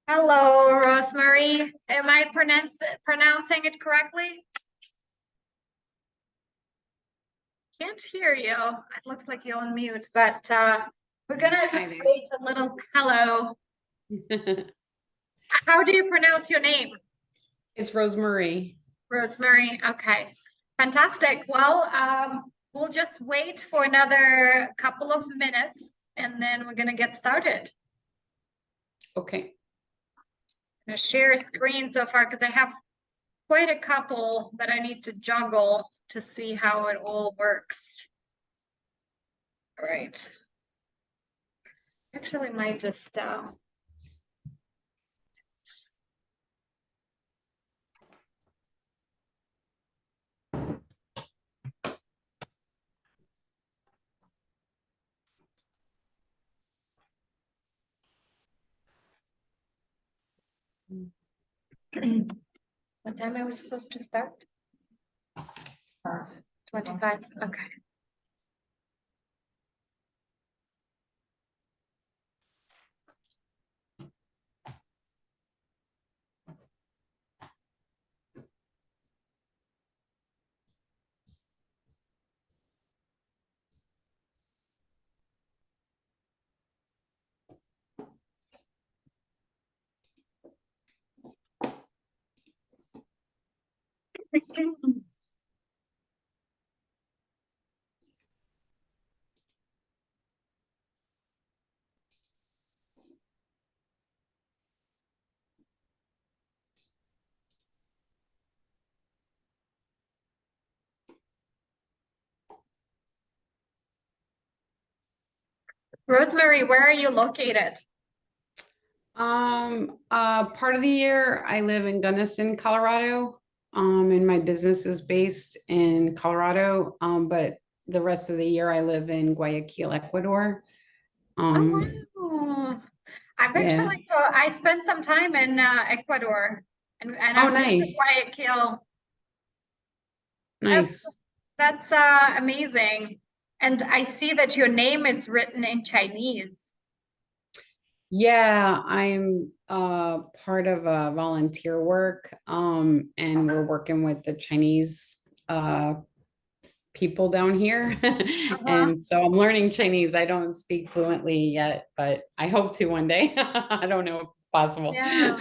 Hello, Rosemary. Am I pronouncing it correctly? Can't hear you. It looks like you're on mute, but we're gonna just wait a little. Hello. How do you pronounce your name? It's Rosemary. Rosemary. Okay. Fantastic. Well, we'll just wait for another couple of minutes and then we're gonna get started. Okay. I'm gonna share screen so far because I have quite a couple that I need to juggle to see how it all works. All right. Actually, might just what time I was supposed to start? 25. Okay. Rosemary, where are you located? Part of the year I live in Gunnison, Colorado. And my business is based in Colorado. But the rest of the year I live in Guayaquil, Ecuador. Oh, wow. Yeah. I spent some time in Ecuador and Oh, I've been to nice. Guayaquil. That's Nice. that's amazing. And I see that your name is written in Chinese. Yeah, I'm part of a volunteer work. And we're working with the Chinese people down here. Uh-huh. And so I'm learning Chinese. I don't speak fluently yet, but I hope to one day. I don't know if it's possible. Yeah.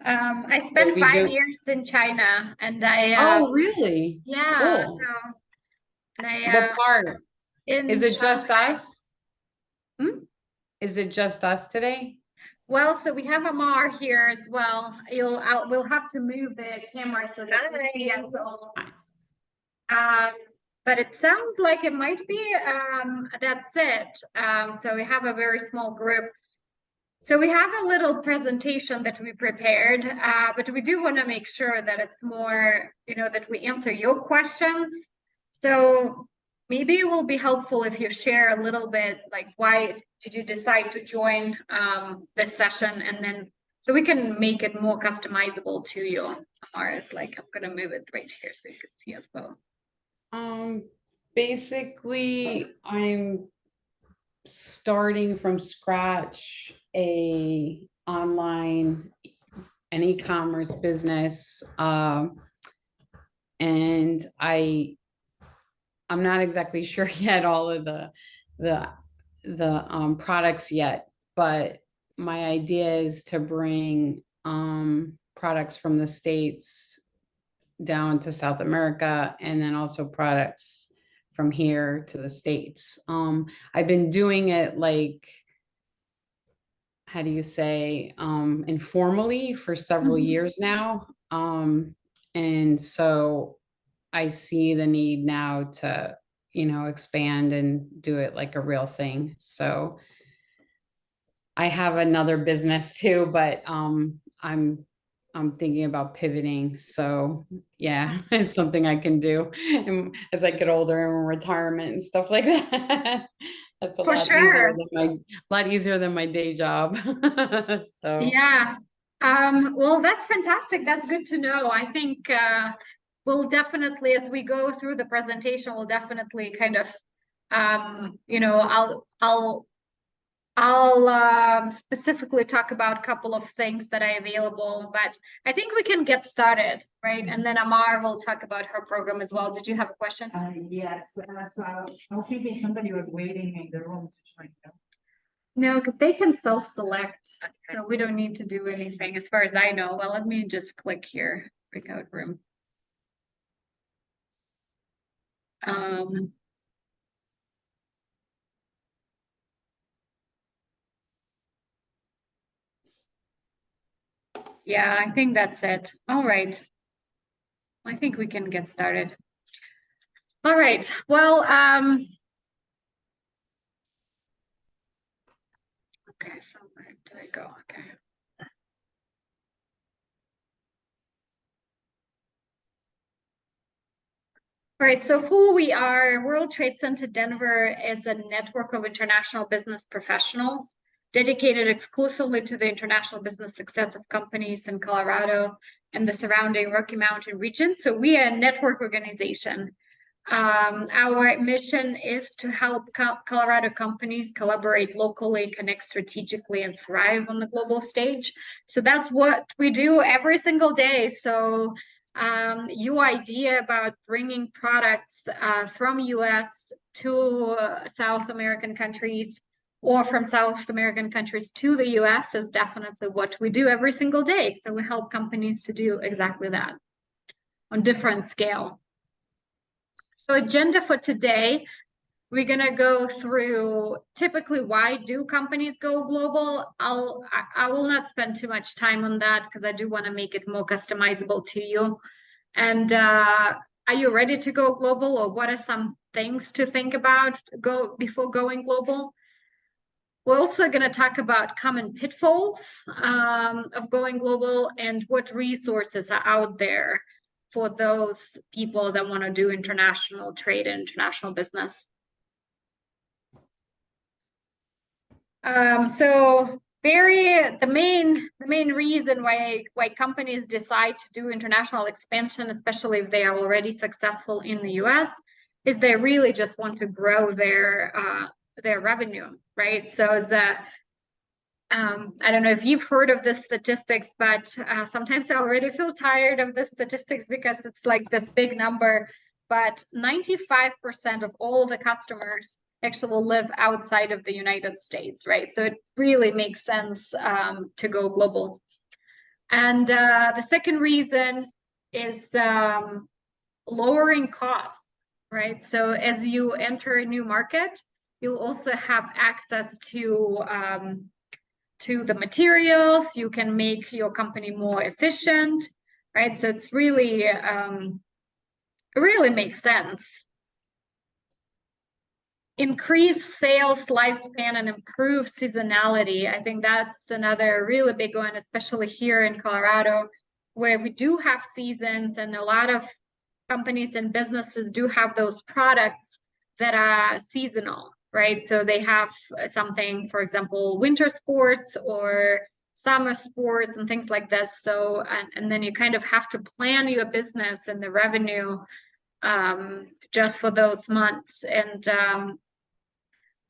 I But spent we five do. years in China and I Oh, really? yeah, Cool. and I What part? in Is it just Shanghai. us? Hmm? Is it just us today? Well, so we have Amar here as well. We'll have to move the camera so that we see us all. Um, but it sounds like it might be that's it. So we have a very small group. So we have a little presentation that we prepared, but we do want to make sure that it's more, that we answer your questions. So maybe it will be helpful if you share a little bit, like why did you decide to join this session, and then so we can make it more customizable to you. Mars, like I'm gonna move it right here so you can see us both. Um, Basically, I'm starting from scratch an e-commerce business. And I'm not exactly sure yet all of the products yet, but my idea is to bring products from the States down to South America, and then also products from here to the States. I've been doing it like, how do you say, informally for several Mhm. years now. And so I see the need now to, expand and do it like a real thing. So I have another business too, but I'm thinking about pivoting. So yeah, it's something I can do and as I get older and retirement and stuff like that. That's a For lot easier sure. than my day job. So Yeah. Well, that's fantastic. That's good to know. I think we'll definitely, as we go through the presentation, we'll definitely kind of, I'll I'll specifically talk about a couple of things that are available, but I think we can get started, right? And then Amar will talk about her program as well. Did you have a question? Yes, so I was thinking somebody was waiting in the room to join them. No, because they can self-select, so we don't need to do anything as far as I know. Well, let me just click here, breakout room. Yeah, I think that's it. All right. I think we can get started. All right. Well, okay, so where do I go? Okay. All right, so who we are, World Trade Center Denver is a network of international business professionals dedicated exclusively to the international business success of companies in Colorado and the surrounding Rocky Mountain region. So we are a network organization. Our mission is to help Colorado companies collaborate locally, connect strategically, and thrive on the global stage. So that's what we do every single day. So your idea about bringing products from US to South American countries or from South American countries to the US is definitely what we do every single day. So we help companies to do exactly that on different scale. So agenda for today, we're going to go through typically why do companies go global. I will not spend too much time on that because I do want to make it more customizable to you. And are you ready to go global, or what are some things to think about before going global? We're also going to talk about common pitfalls of going global and what resources are out there for those people that want to do international trade and international business. So the main reason why companies decide to do international expansion, especially if they are already successful in the US, is they really just want to grow their revenue, right? So I don't know if you've heard of the statistics, but sometimes I already feel tired of the statistics because it's like this big number. But 95% of all the customers actually live outside of the United States, right? So it really makes sense to go global. And the second reason is lowering costs, right? So as you enter a new market, you'll also have access to the materials. You can make your company more efficient, right? So it's really, it really makes sense. Increase sales lifespan and improve seasonality. I think that's another really big one, especially here in Colorado, where we do have seasons and a lot of companies and businesses do have those products that are seasonal, right? So they have something, for example, winter sports or summer sports and things like this. So, and then you kind of have to plan your business and the revenue just for those months. And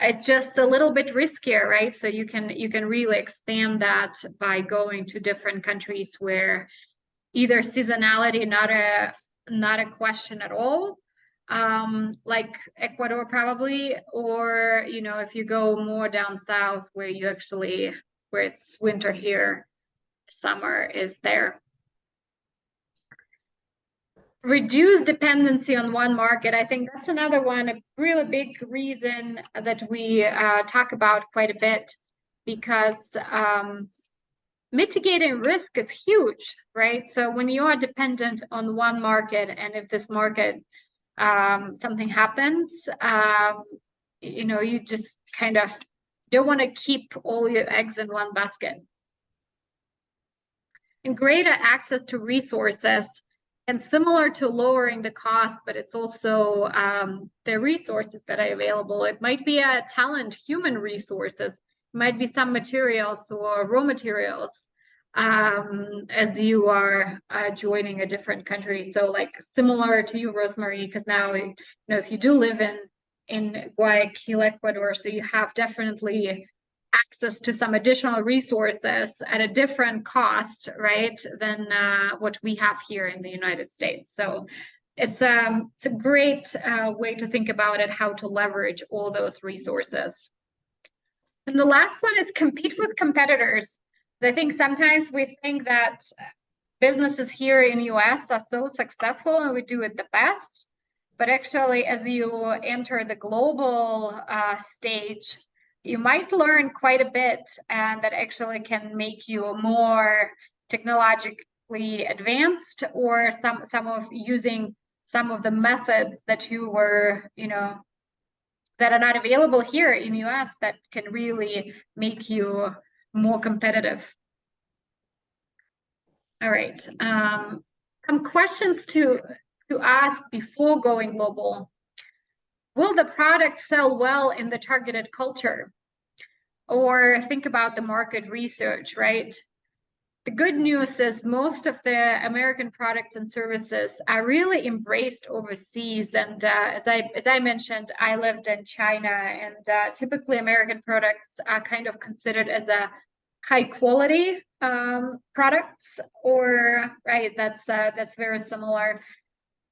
it's just a little bit riskier, right? So you can really expand that by going to different countries where either seasonality not a question at all, like Ecuador probably, or if you go more down south where it's winter here, summer is there. Reduce dependency on one market. I think that's another one, a really big reason that we talk about quite a bit, because mitigating risk is huge, right? So when you are dependent on one market, and if this market something happens, you just kind of don't want to keep all your eggs in one basket. And greater access to resources, and similar to lowering the cost, but it's also the resources that are available. It might be a talent, human resources, it might be some materials or raw materials as you are joining a different country. So like similar to you, Rosemary, because now, if you do live in Guayaquil, Ecuador, so you have definitely access to some additional resources at a different cost, right, than what we have here in the United States. So it's a great way to think about it, how to leverage all those resources. And the last one is compete with competitors. I think sometimes we think that businesses here in US are so successful and we do it the best. But actually, as you enter the global stage, you might learn quite a bit, and that actually can make you more technologically advanced, or some of using some of the methods that you were, that are not available here in US that can really make you more competitive. All right. Some questions to ask before going global. Will the product sell well in the targeted culture? Or think about the market research, right? The good news is most of the American products and services are really embraced overseas. And as I mentioned, I lived in China, and typically American products are kind of considered as a high quality products, or right, that's very similar.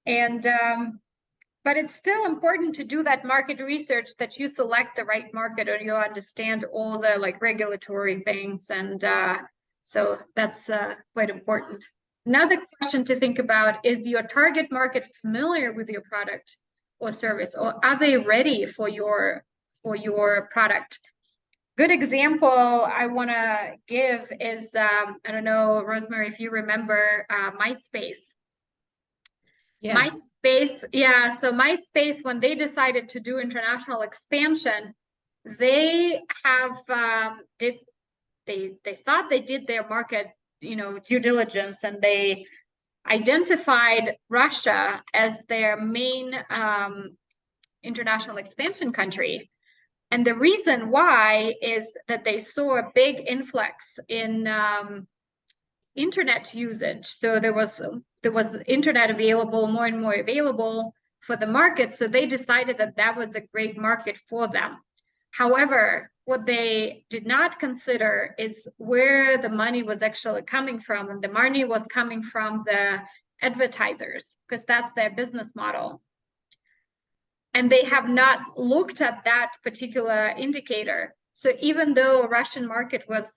And but it's still important to do that market research, that you select the right market, or you understand all the like regulatory things. And so that's quite important. Another question to think about is your target market familiar with your product or service, or are they ready for your product? Good example I want to give is, I don't know, Rosemary, if you remember MySpace. Yeah. MySpace, yeah. So MySpace, when they decided to do international expansion, they have they thought they did their market, due diligence, and they identified Russia as their main international expansion country. And the reason why is that they saw a big influx in internet usage. So there was internet available, more and more available for the market. So they decided that that was a great market for them. However, what they did not consider is where the money was actually coming from. And the money was coming from the advertisers, because that's their business model. And they have not looked at that particular indicator. So even though Russian market was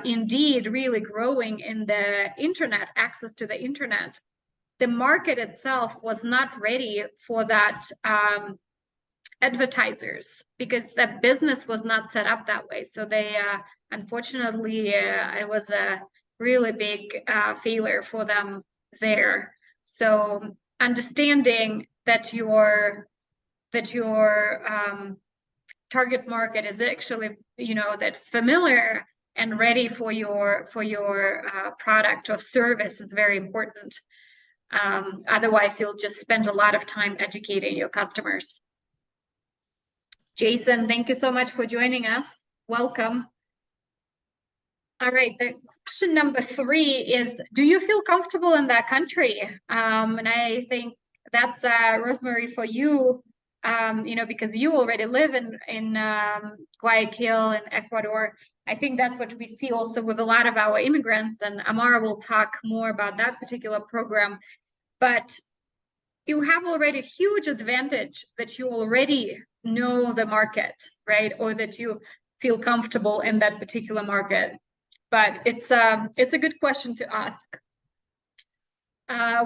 indeed really growing in the internet, access to the internet, the market itself was not ready for that advertisers, because the business was not set up that way. So they, unfortunately, it was a really big failure for them there. So understanding that your target market is actually, that's familiar and ready for your product or service is very important. Otherwise, you'll just spend a lot of time educating your customers. Jason, thank you so much for joining us. Welcome. All right, the question number 3 is, do you feel comfortable in that country? And I think that's Rosemary, for you. Because you already live in Guayaquil in Ecuador. I think that's what we see also with a lot of our immigrants, and Amara will talk more about that particular program. But you have already a huge advantage that you already know the market, right? Or that you feel comfortable in that particular market. But it's a good question to ask.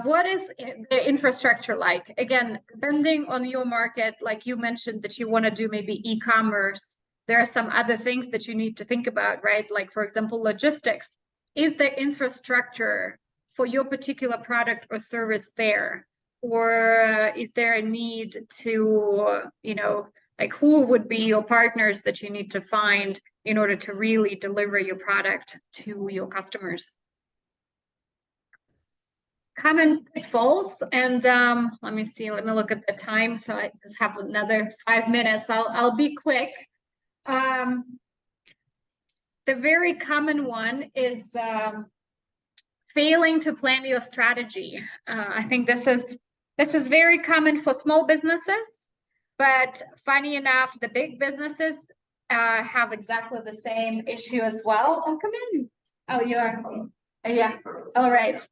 What is the infrastructure like? Again, depending on your market, like you mentioned that you want to do maybe e-commerce, there are some other things that you need to think about, right? Like, for example, logistics. Is the infrastructure for your particular product or service there? Or is there a need to, like, who would be your partners that you need to find in order to really deliver your product to your customers? Common pitfalls, and let me look at the time, so I just have another 5 minutes. I'll be quick. The very common one is failing to plan your strategy. I think this is very common for small businesses, but funny enough, the big businesses have exactly the same issue as well. Oh, come in. Oh, you are. Yeah. All right.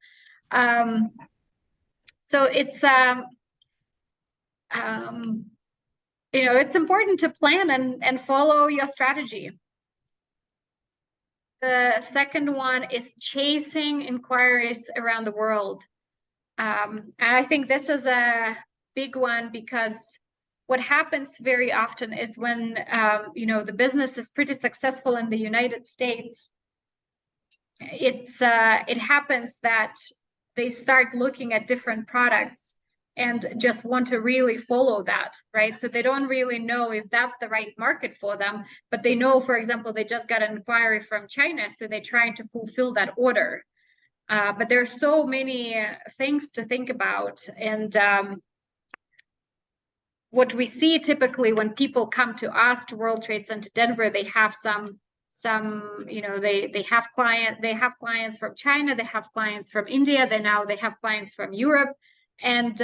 So it's it's important to plan and follow your strategy. The second one is chasing inquiries around the world. And I think this is a big one because what happens very often is when the business is pretty successful in the United States, it happens that they start looking at different products and just want to really follow that, right? So they don't really know if that's the right market for them, but they know, for example, they just got an inquiry from China, so they're trying to fulfill that order. But there are so many things to think about. And what we see typically when people come to us to World Trade Center Denver, they have they have clients from China, they have clients from India, they have clients from Europe, and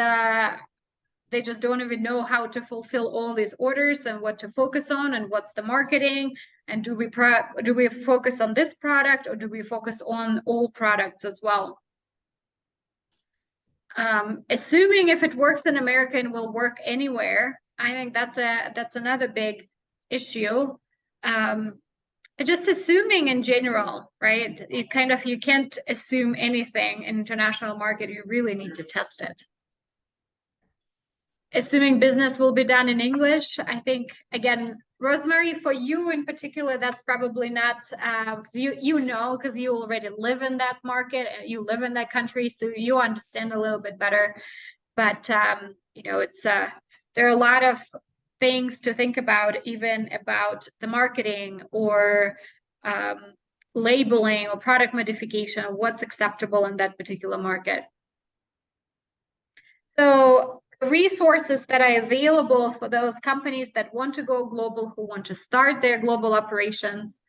they just don't even know how to fulfill all these orders and what to focus on and what's the marketing, and do we focus on this product or do we focus on all products as well. Assuming if it works in America and will work anywhere, I think that's another big issue. Just assuming in general, right? You can't assume anything in international market. You really need to test it. Assuming business will be done in English, I think, again, Rosemary, for you in particular, that's probably not, because because you already live in that market and you live in that country, so you understand a little bit better. But it's there are a lot of things to think about, even about the marketing or labeling or product modification, what's acceptable in that particular market. So resources that are available for those companies that want to go global, who want to start their global operations.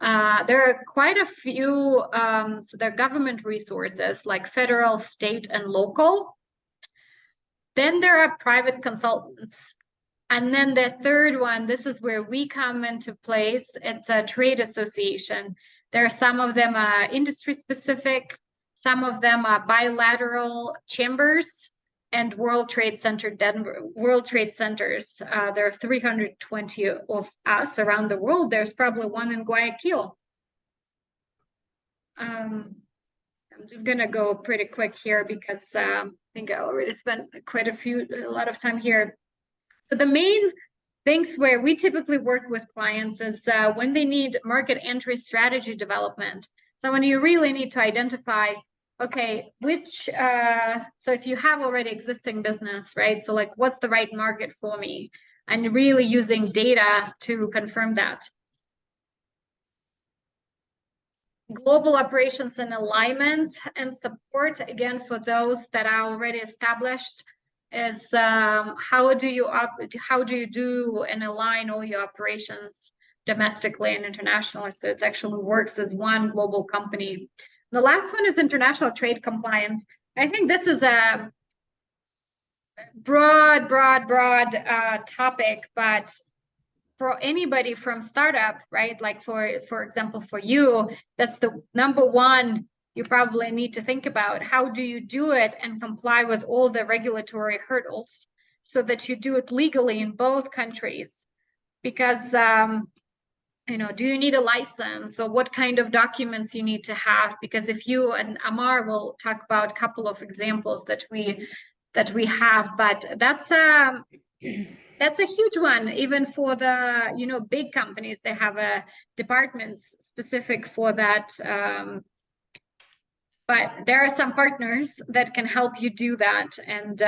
There are quite a few, so there are government resources like federal, state, and local. Then there are private consultants. And then the third one, this is where we come into place. It's a trade association. There are some of them industry specific, some of them are bilateral chambers, and World Trade Center Denver, World Trade Centers. There are 320 of us around the world. There's probably one in Guayaquil. I'm just gonna go pretty quick here because I think I already spent a lot of time here. So the main things where we typically work with clients is when they need market entry strategy development. So when you really need to identify, okay, so if you have already existing business, right? So like, what's the right market for me? And really using data to confirm that. Global operations and alignment and support, again, for those that are already established, is how do you do and align all your operations domestically and internationally, so it actually works as one global company. The last one is international trade compliance. I think this is a broad topic, but for anybody from startup, right? Like for example, for you, that's the number one you probably need to think about. How do you do it and comply with all the regulatory hurdles so that you do it legally in both countries? Because, do you need a license, or what kind of documents you need to have? Because if you, and Amar will talk about a couple of examples that we have, but that's a huge one, even for the, big companies. They have a departments specific for that. But there are some partners that can help you do that. And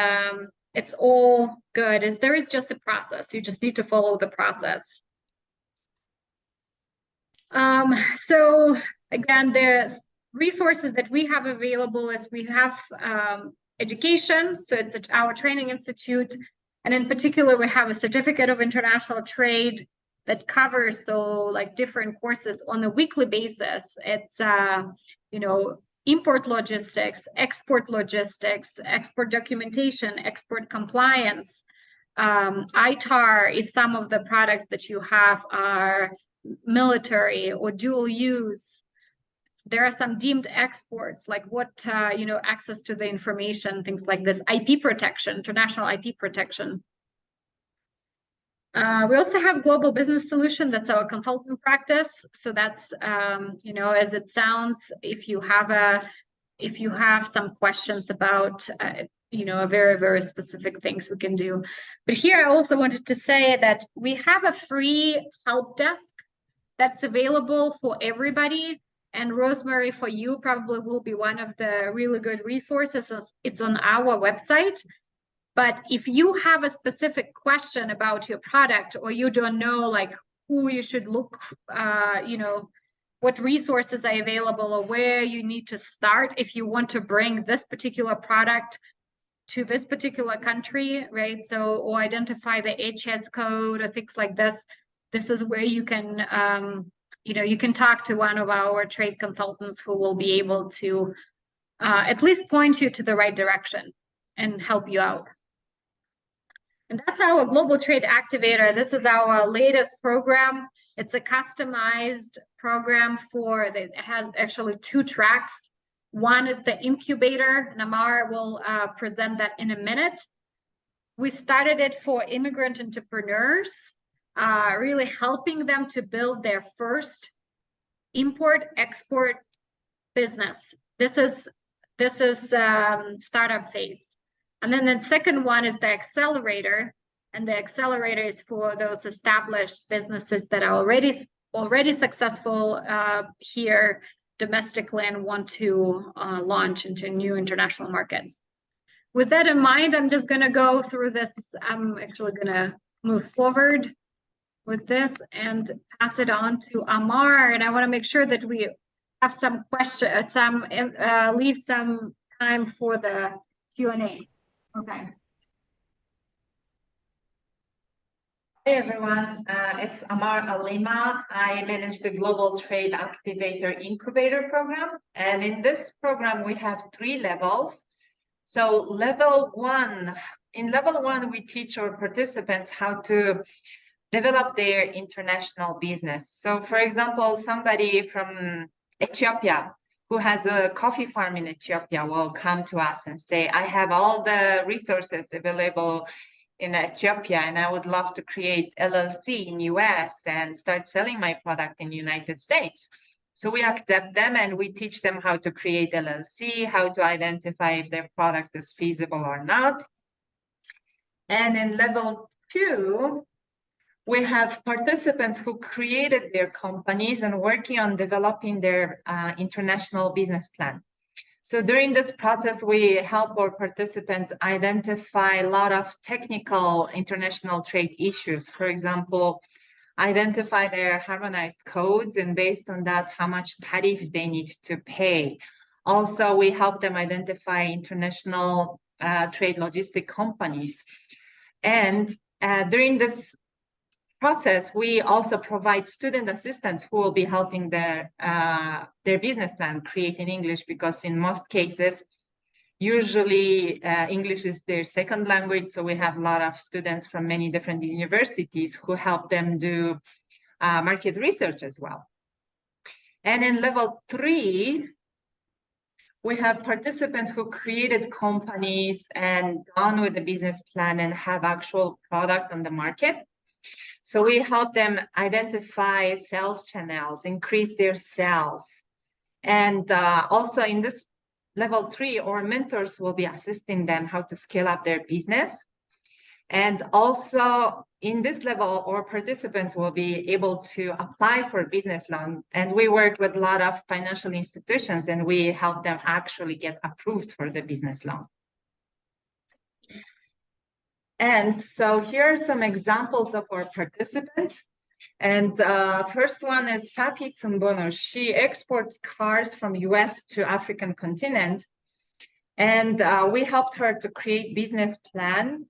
it's all good. There is just a process. You just need to follow the process. So again, the resources that we have available is we have education. So it's our training institute. And in particular, we have a certificate of international trade that covers like different courses on a weekly basis. It's import logistics, export documentation, export compliance, ITAR if some of the products that you have are military or dual use. There are some deemed exports, like what, access to the information, things like this, IP protection, international IP protection. We also have Global Business Solution. That's our consultant practice. So that's, as it sounds, if you have some questions about, a very, very specific things we can do. But here I also wanted to say that we have a free help desk that's available for everybody. And Rosemary, for you, probably will be one of the really good resources. It's on our website. But if you have a specific question about your product, or you don't know like who you should look, what resources are available, or where you need to start if you want to bring this particular product to this particular country, right? So, or identify the HS code or things like this. This is where you can, you can talk to one of our trade consultants who will be able to at least point you to the right direction and help you out. And that's our Global Trade Activator. This is our latest program. It's a customized program it has actually 2 tracks. One is the incubator. Namar will present that in a minute. We started it for immigrant entrepreneurs, really helping them to build their first import-export business. This is startup phase. And then the second one is the accelerator. And the accelerator is for those established businesses that are already successful here domestically and want to launch into a new international market. With that in mind, I'm just going to go through this. I'm actually going to move forward with this and pass it on to Amar. And I want to make sure that we have some questions, leave some time for the Q&A. Okay. Hey everyone, it's Amar Alima. I manage the Global Trade Activator Incubator Program. And in this program, we have 3 levels. So in level 1, we teach our participants how to develop their international business. So for example, somebody from Ethiopia who has a coffee farm in Ethiopia will come to us and say, I have all the resources available in Ethiopia, and I would love to create LLC in US and start selling my product in United States. So we accept them and we teach them how to create LLC, how to identify if their product is feasible or not. And in level 2, we have participants who created their companies and working on developing their international business plan. So during this process, we help our participants identify a lot of technical international trade issues. For example, identify their harmonized codes, and based on that, how much tariff they need to pay. Also, we help them identify international trade logistic companies. And during this process, we also provide student assistants who will be helping their business plan create in English, because in most cases, usually English is their second language. So we have a lot of students from many different universities who help them do market research as well. And in level 3, we have participants who created companies and gone with the business plan and have actual products on the market. So we help them identify sales channels, increase their sales. And also in this level 3, our mentors will be assisting them how to scale up their business. And also in this level, our participants will be able to apply for a business loan. And we work with a lot of financial institutions and we help them actually get approved for the business loan. And so here are some examples of our participants. And first one is Safi Sumbono. She exports cars from US to African continent. And we helped her to create business plan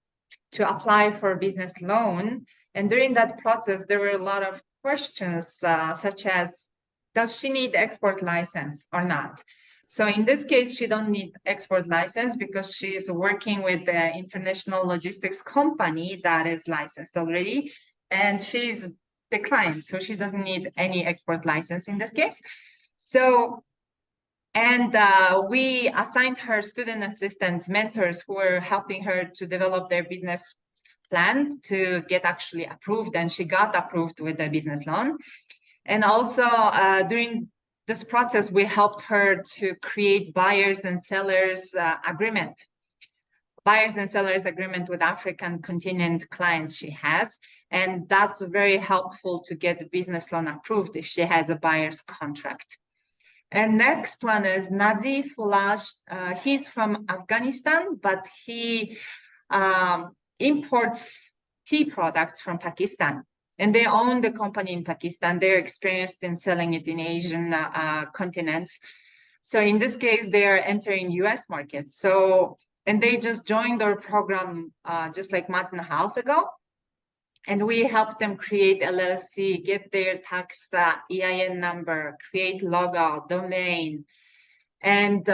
to apply for a business loan. And during that process, there were a lot of questions such as, does she need export license or not? So in this case, she don't need export license because she's working with the international logistics company that is licensed already, and she's the client, so she doesn't need any export license in this case. So, and we assigned her student assistants, mentors who were helping her to develop their business plan to get actually approved, and she got approved with the business loan. And also during this process, we helped her to create buyers and sellers agreement with African continent clients she has. And that's very helpful to get the business loan approved if she has a buyer's contract. And next one is Nazi Fulash. He's from Afghanistan, but he imports tea products from Pakistan. And they own the company in Pakistan. They're experienced in selling it in Asian continents. So in this case, they are entering US markets. So, and they just joined our program just like a month and a half ago. And we helped them create LLC, get their tax EIN number, create logout, domain. And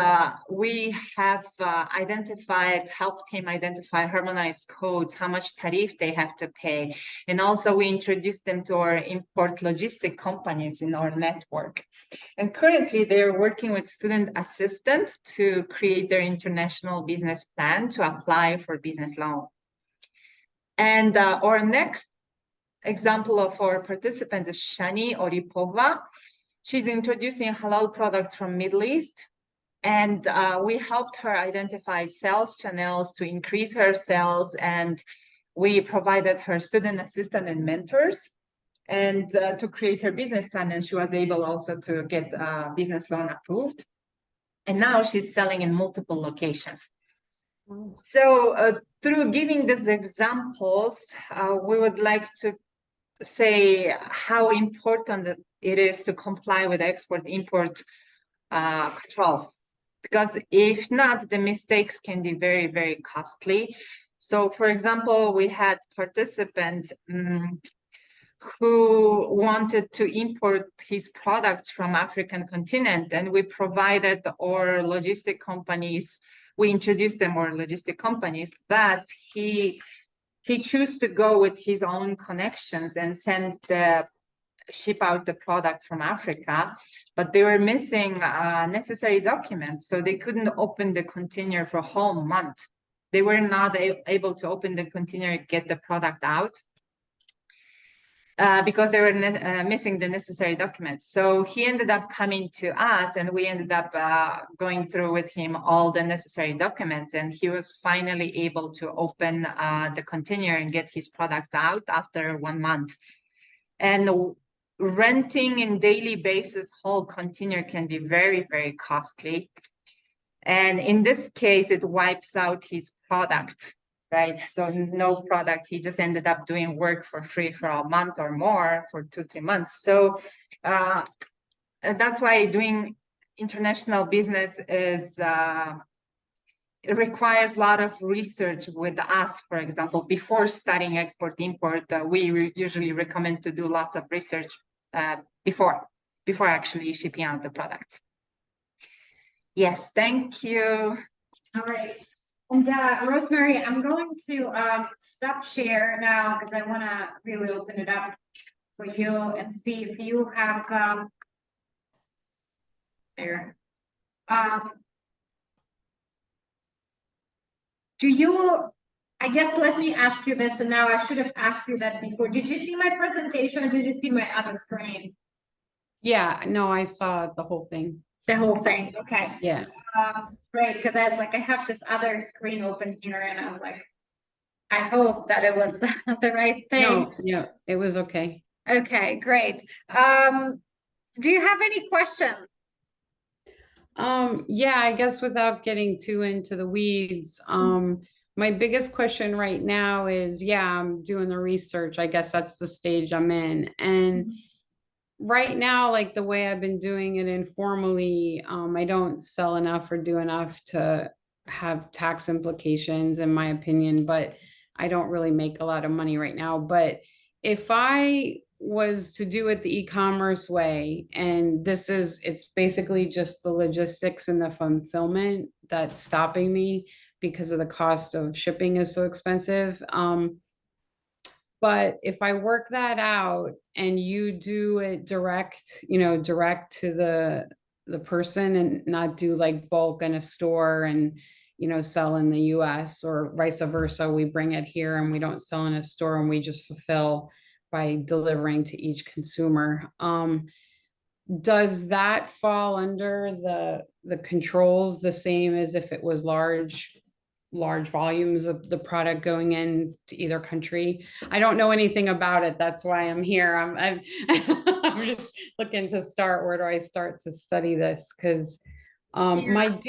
we have helped him identify harmonized codes, how much tariff they have to pay. And also we introduced them to our import logistic companies in our network. And currently they're working with student assistants to create their international business plan to apply for business loan. And our next example of our participant is Shani Oripova. She's introducing halal products from Middle East. And we helped her identify sales channels to increase her sales. And we provided her student assistant and mentors and to create her business plan. And she was able also to get a business loan approved. And now she's selling in multiple locations. So through giving these examples, we would like to say how important it is to comply with export-import controls. Because if not, the mistakes can be very, very costly. So for example, we had participants who wanted to import his products from African continent, and we provided our logistic companies, we introduced them our logistic companies, but he chose to go with his own connections and ship out the product from Africa, but they were missing necessary documents. So they couldn't open the container for a whole month. They were not able to open the container, get the product out because they were missing the necessary documents. So he ended up coming to us and we ended up going through with him all the necessary documents. And he was finally able to open the container and get his products out after 1 month. And renting in daily basis whole container can be very, very costly. And in this case, it wipes out his product, right? So no product, he just ended up doing work for free for a month or more for 2-3 months. So that's why doing international business is, it requires a lot of research with us, for example, before starting export-import, we usually recommend to do lots of research before actually shipping out the products. Yes, thank you. All right. And Rosemary, I'm going to stop share now because I want to really open it up for you and see if you have there. Do you, I guess, let me ask you this, and now I should have asked you that before. Did you see my presentation or did you see my other screen? Yeah, no, I saw the whole thing. The whole thing, okay. Yeah. Great, because I was like, I have this other screen open here and I was like, I hope that it was the right thing. No, yeah, it was okay. Okay, great. Do you have any questions? Yeah, I guess without getting too into the weeds, my biggest question right now is, yeah, I'm doing the research. I guess that's the stage I'm in. And right now, like the way I've been doing it informally, I don't sell enough or do enough to have tax implications, in my opinion, but I don't really make a lot of money right now. But if I was to do it the e-commerce way, and it's basically just the logistics and the fulfillment that's stopping me because of the cost of shipping is so expensive. But if I work that out and you do it direct, direct to the person and not do like bulk in a store and, sell in the US or vice versa, we bring it here and we don't sell in a store and we just fulfill by delivering to each consumer. Does that fall under the controls the same as if it was large volumes of the product going in to either country? I don't know anything about it. That's why I'm here. I'm I'm just looking to start. Where do I start to study this? Because my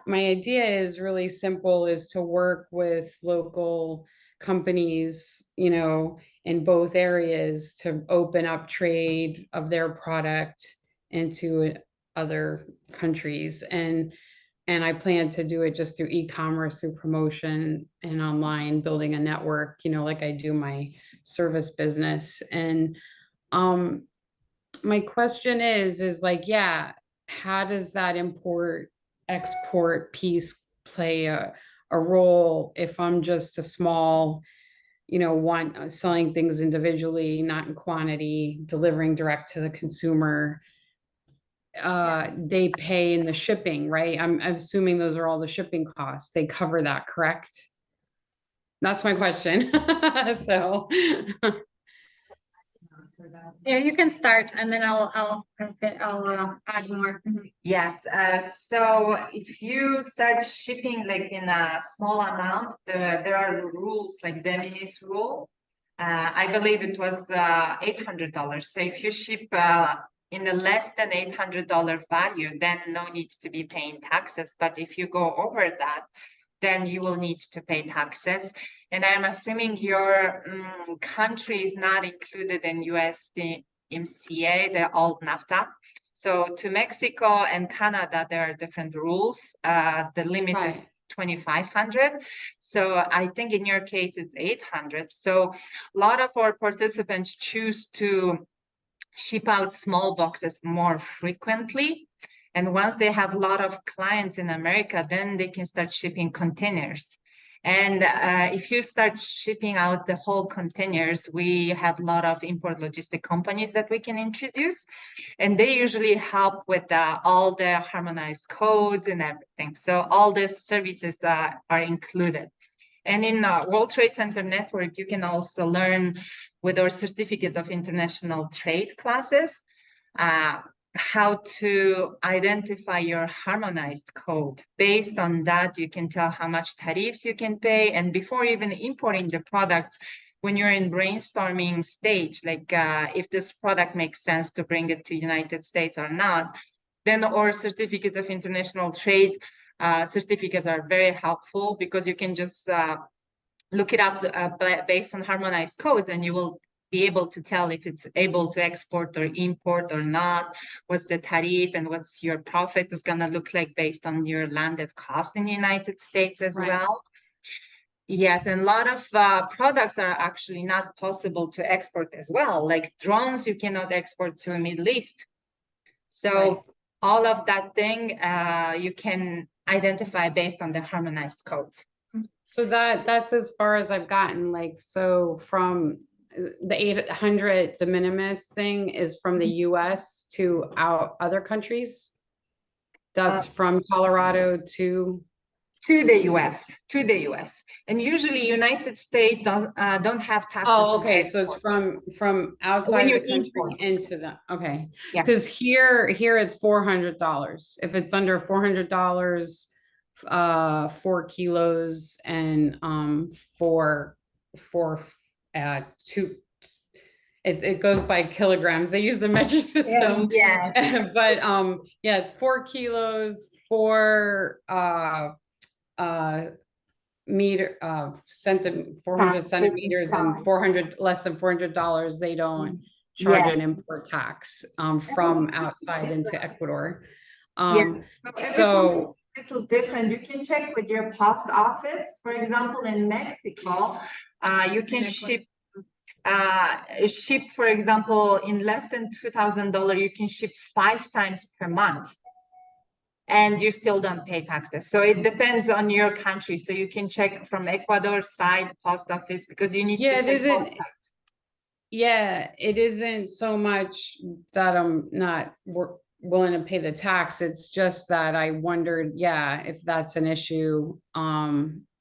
idea is really simple, is to work with local companies, in both areas to open up trade of their product into other countries. And I plan to do it just through e-commerce, through promotion and online, building a network, like I do my service business. And my question is like, yeah, how does that export piece play a role if I'm just a small, one selling things individually, not in quantity, delivering direct to the consumer? They pay in the shipping, right? I'm assuming those are all the shipping costs. They cover that, correct? That's my question. So, Answer that. Yeah, you can start and then I'll add more. Mhm. Yes, so if you start shipping like in a small amount, there are rules like de minimis rule. I believe it was $800. So if you ship in a less than $800 value, then no need to be paying taxes. But if you go over that, then you will need to pay taxes. And I'm assuming your country is not included in USMCA, the old NAFTA. So to Mexico and Canada, there are different rules. The limit Right. is 2,500. So I think in your case, it's 800. So a lot of our participants choose to ship out small boxes more frequently. And once they have a lot of clients in America, then they can start shipping containers. And if you start shipping out the whole containers, we have a lot of import logistic companies that we can introduce. And they usually help with all the harmonized codes and everything. So all these services are included. And in World Trade Center Network, you can also learn with our Certificate of International Trade classes how to identify your harmonized code. Based on that, you can tell how much tariffs you can pay. And before even importing the products, when you're in brainstorming stage, like if this product makes sense to bring it to United States or not, then our Certificate of International Trade certificates are very helpful because you can just look it up based on harmonized codes, and you will be able to tell if it's able to export or import or not, what's the tariff and what's your profit is going to look like based on your landed cost in the United States as Right. well. Yes, and a lot of products are actually not possible to export as well. Like drones, you cannot export to the Middle East. So Right. all of that thing you can identify based on the harmonized codes. So that's as far as I've gotten. Like, so from the 800 de minimis thing is from the US to other countries. That's from Colorado to. To the US. And usually United States don't have taxes. Oh, on okay, so it's export. from outside When of you the country import. into the, okay. Yeah. Because here it's $400. If it's under $400, 4 kilos and for two, it goes by kilograms. They use the measure system. Yeah. But yeah, it's 4 kilos, 400 centimeters and 400 less than $400. They don't charge Yeah. an import tax from outside into Ecuador. Yes. So a little different. You can check with your post office. For example, in Mexico, you can ship ship, for example, in less than $2,000, you can ship 5 times per month. And you still don't pay taxes. So it depends on your country. So you can check from Ecuador side post office because you need Yeah, to it check both isn't. sides. Yeah, it isn't so much that I'm not willing to pay the tax. It's just that I wondered, yeah, if that's an issue,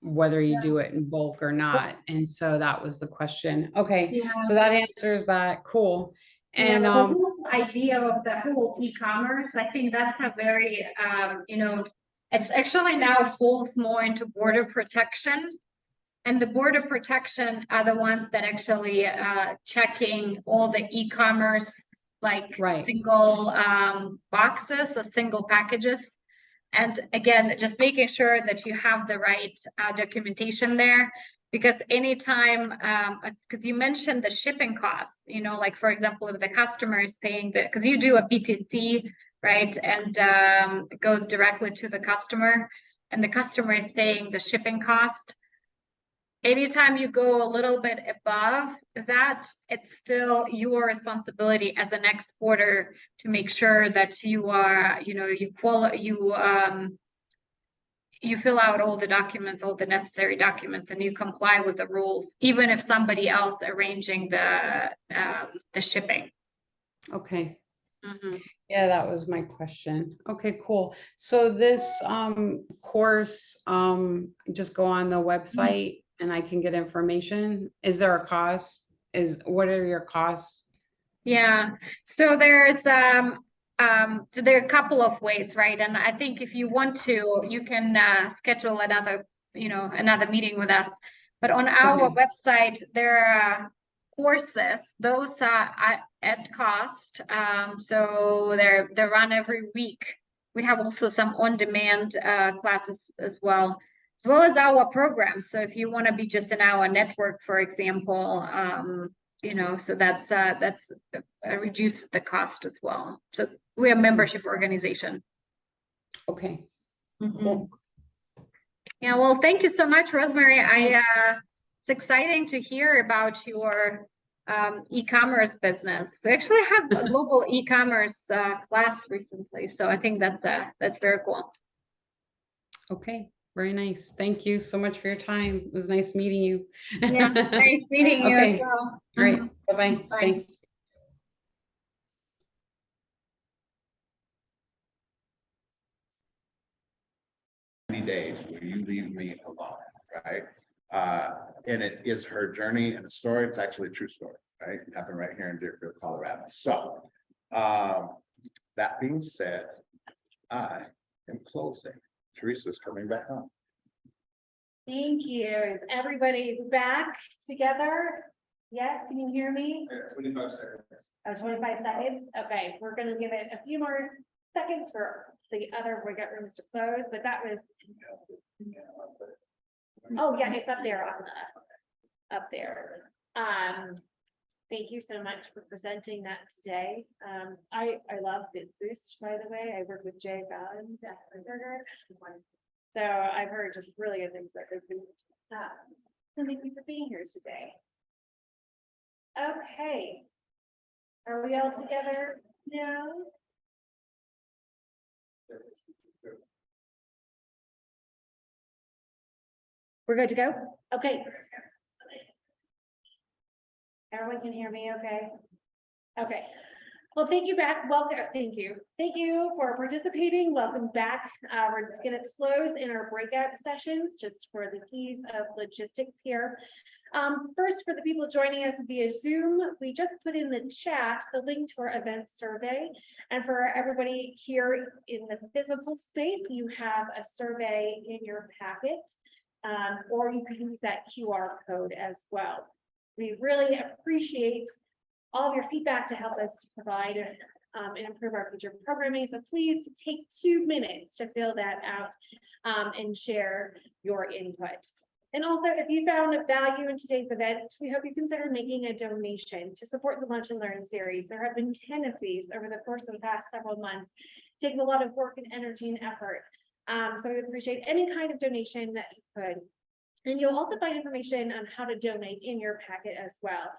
whether you do it in bulk or not. And so that was the question. Okay, Yeah. so that answers that. Cool. Yeah, And the whole idea of the whole e-commerce, I think that's a very, it's actually now falls more into border protection. And the border protection are the ones that actually checking all the e-commerce, like Right. single boxes or single packages. And again, just making sure that you have the right documentation there. Because anytime, because you mentioned the shipping costs, like for example, if the customer is paying because you do a BTC, right? And it goes directly to the customer, and the customer is paying the shipping cost. Anytime you go a little bit above that, it's still your responsibility as an exporter to make sure that you are, you fill out all the documents, all the necessary documents, and you comply with the rules, even if somebody else arranging the shipping. okay. Mhm. Yeah, that was my question. Okay, cool. So this course, just go on the website and I can get information. Is there a cost? What are your costs? Yeah, so there are a couple of ways, right? And I think if you want to, you can schedule another meeting with us. But on our Okay. website, there are courses. Those are at cost. So they're run every week. We have also some on-demand classes as well as our programs. So if you want to be just in our network, for example, so that's reduce the cost as well. So we're a membership organization. Okay, Mhm. cool. Yeah, well, thank you so much, Rosemary. It's exciting to hear about your e-commerce business. We actually have a global e-commerce class recently, so I think that's very cool. Okay, very nice. Thank you so much for your time. It was nice meeting you. Yeah, nice meeting you as Okay, well. great. Mhm. Bye-bye. Bye. Thanks. 90 days where you leave me alone, right? And it is her journey and a story. It's actually a true story, right? It happened right here in Deerfield, Colorado. So, that being said, I am closing. Teresa's coming back on. Thank you. Is everybody back together? Yes, can you hear me? 25 seconds. Oh, 25 seconds? Okay, we're gonna give it a few more seconds for the other breakout rooms to close, but that was, oh yeah, it's up there on up there. Thank you so much for presenting that today. I love this boost, by the way. I work with Jay Fallon at Burgers. So I've heard just really good things about this boost. So thank you for being here today. Okay. Are we all together now? We're good to go? Okay. Everyone can hear me okay? Okay. Well, thank you back. Welcome. Thank you. Thank you for participating. Welcome back. We're going to close in our breakout sessions just for the keys of logistics here. First, for the people joining us via Zoom, we just put in the chat the link to our event survey. And for everybody here in the physical space, you have a survey in your packet, or you can use that QR code as well. We really appreciate all of your feedback to help us provide and improve our future programming. So please take 2 minutes to fill that out and share your input. And also, if you found value in today's event, we hope you consider making a donation to support the Lunch and Learn series. There have been 10 of these over the course of the past several months, taking a lot of work and energy and effort. So we appreciate any kind of donation that you could. And you'll also find information on how to donate in your packet as well.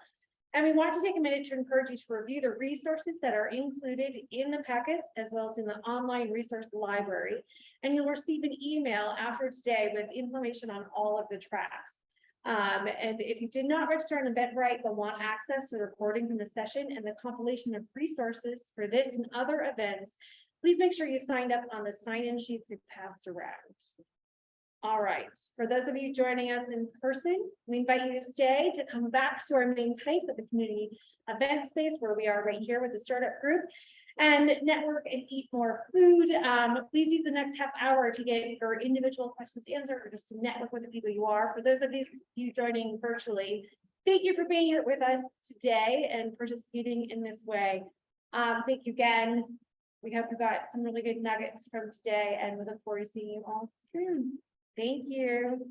And we want to take a minute to encourage you to review the resources that are included in the packets as well as in the online resource library. And you'll receive an email after today with information on all of the tracks. And if you did not register on Eventbrite, but want access to the recording from the session and the compilation of resources for this and other events, please make sure you signed up on the sign-in sheets we passed around. All right, for those of you joining us in person, we invite you to stay to come back to our main space at the community event space where we are right here with the startup group and network and eat more food. Please use the next half hour to get your individual questions answered or just to network with the people you are. For those of you joining virtually, thank you for being here with us today and participating in this way. Thank you again. We hope you got some really good nuggets from today and we look forward to seeing you all soon. Thank you.